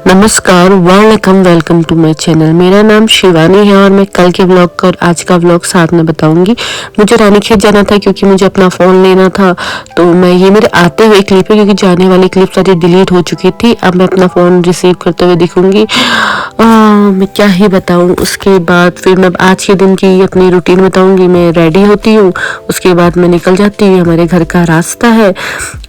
नमस्कार, welcome to my channel. मेरा नाम शिवानी है और मैं कल के व्लॉग और आज का व्लॉग साथ में बताऊंगी। मुझे रानीखेत जाना था क्योंकि मुझे अपना फ़ोन लेना था, तो मैं ये मेरे आते हुए क्लिप है क्योंकि जाने वाली क्लिप सारी डिलीट हो चुकी थी। अब मैं अपना फ़ोन रिसीव करते हुए दिखूंगी। मैं क्या ही बताऊं। उसके बाद फिर मैं आज के दिन की अपनी रूटीन बताऊंगी। मैं रेडी होती हूँ, उसके बाद मैं निकल जाती हूँ। हमारे घर का रास्ता है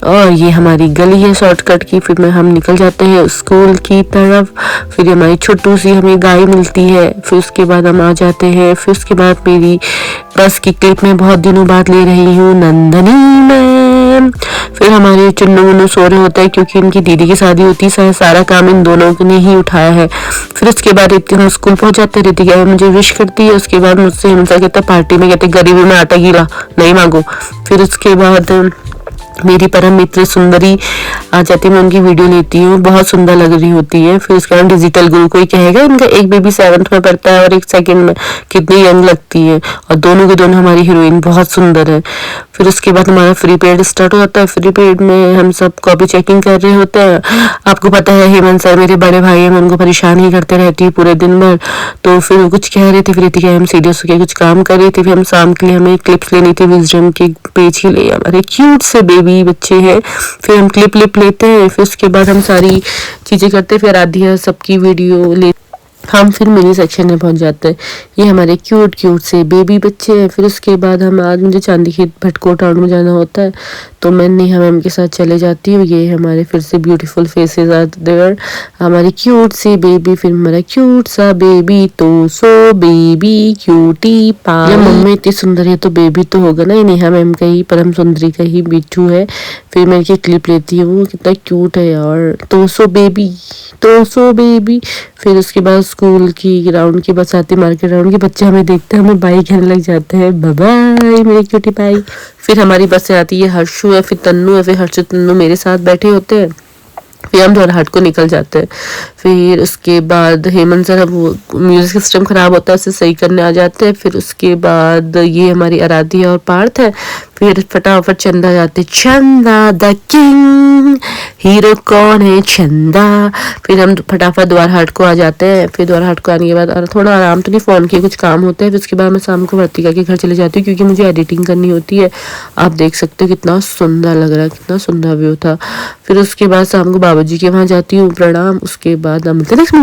और ये हमारी गली है शॉर्टकट की। फिर हम निकल जाते हैं स्कूल की तरफ। फिर हमारी छोटू सी हमें गाय मिलती है। फिर उसके बाद हम आ जाते हैं। फिर उसके बाद मेरी बस की क्लिप में बहुत दिनों बाद ले रही हूँ नंदनी मैम। फिर हमारे चुन्नू मुन्नू सो रहे होते हैं क्योंकि इनकी दीदी की शादी होती है। सारा काम इन दोनों ने ही उठाया है। फिर उसके बाद हम स्कूल पहुंच जाते। रितिका मुझे विश करती है। उसके बाद मुझसे हिंसा कहता पार्टी में, कहते गरीबी में आटा गीला नहीं मांगो। फिर उसके बाद मेरी परम मित्र सुंदरी आ जाती है। मैं उनकी वीडियो लेती हूँ, बहुत सुंदर लग रही होती है। फिर उसके बाद डिजिटल गुरु कोई कहेगा इनका एक बेबी 7th में पढ़ता है और एक 2nd में, कितनी यंग लगती है। और दोनों के दोनों हमारी हीरोइन बहुत सुंदर है। फिर उसके बाद हमारा फ्री पीरियड स्टार्ट हो जाता है। फ्री पीरियड में हम सब कॉपी चेकिंग कर रहे होते हैं। आपको पता है हेमंत सर मेरे बड़े भाई हैं, मैं उनको परेशान ही करते रहती है पूरे दिन भर। तो फिर वो कुछ कह रहे थे, फिर रितिका हम सीरियस होकर कुछ काम कर रही थी। फिर हम शाम के लिए हमें क्लिप्स लेनी थी विजडम के पेज के लिए। हमारे क्यूट से बेबी बच्चे हैं। फिर हम क्लिप लेते हैं। फिर उसके बाद हम सारी चीजें करते हैं। फिर आधी सबकी वीडियो ले हम फिर मिनी सेक्शन में पहुंच जाते हैं। ये हमारे क्यूट से बेबी बच्चे हैं। फिर उसके बाद आज मुझे चांदी खेत भटको टाउन में जाना होता है, तो मैं नेहा मैम के साथ चले जाती हूँ। ये हमारे फिर से ब्यूटीफुल फेसेस आर देयर। हमारी क्यूट सी बेबी, फिर हमारा क्यूट सा बेबी, तो so baby cutie pie. Mummy इतनी सुंदर है तो बेबी तो होगा ना। ये नेहा मैम का ही, परम सुंदरी का ही बिट्टू है। फिर मैं इनकी क्लिप लेती हूँ, कितना क्यूट है यार। तो सो बेबी। फिर उसके बाद स्कूल की ग्राउंड की बस आती, मार्केट ग्राउंड के बच्चे हमें देखते हैं, हमें बाई कहने लग जाते हैं, बाय बाय मेरी क्यूटी पाई। फिर हमारी बस से आती है हर्षु है, फिर तन्नू है। फिर हर्षु तन्नू मेरे साथ बैठे होते हैं। फिर हम जोरहाट को निकल जाते हैं। फिर उसके बाद हेमंत सर, वो म्यूजिक सिस्टम खराब होता है, उसे सही करने आ जाते हैं। फिर उसके बाद ये हमारी आराध्या और पार्थ है। फिर फटाफट चंदा जाते, चंदा द किंग, हीरो कौन है चंदा। फिर हम फटाफट द्वारहाट को आ जाते हैं। फिर द्वारहाट को आने के बाद और थोड़ा आराम तो नहीं, फोन के कुछ काम होते हैं। फिर उसके बाद मैं शाम को वर्तिका के घर चले जाती हूँ क्योंकि मुझे एडिटिंग करनी होती है। आप देख सकते हो कितना सुंदर लग रहा है, कितना सुंदर व्यू था। फिर उसके बाद शाम को बाबा जी के वहाँ जाती हूँ, प्रणाम। उसके बाद हम मिलते हैं नेक्स्ट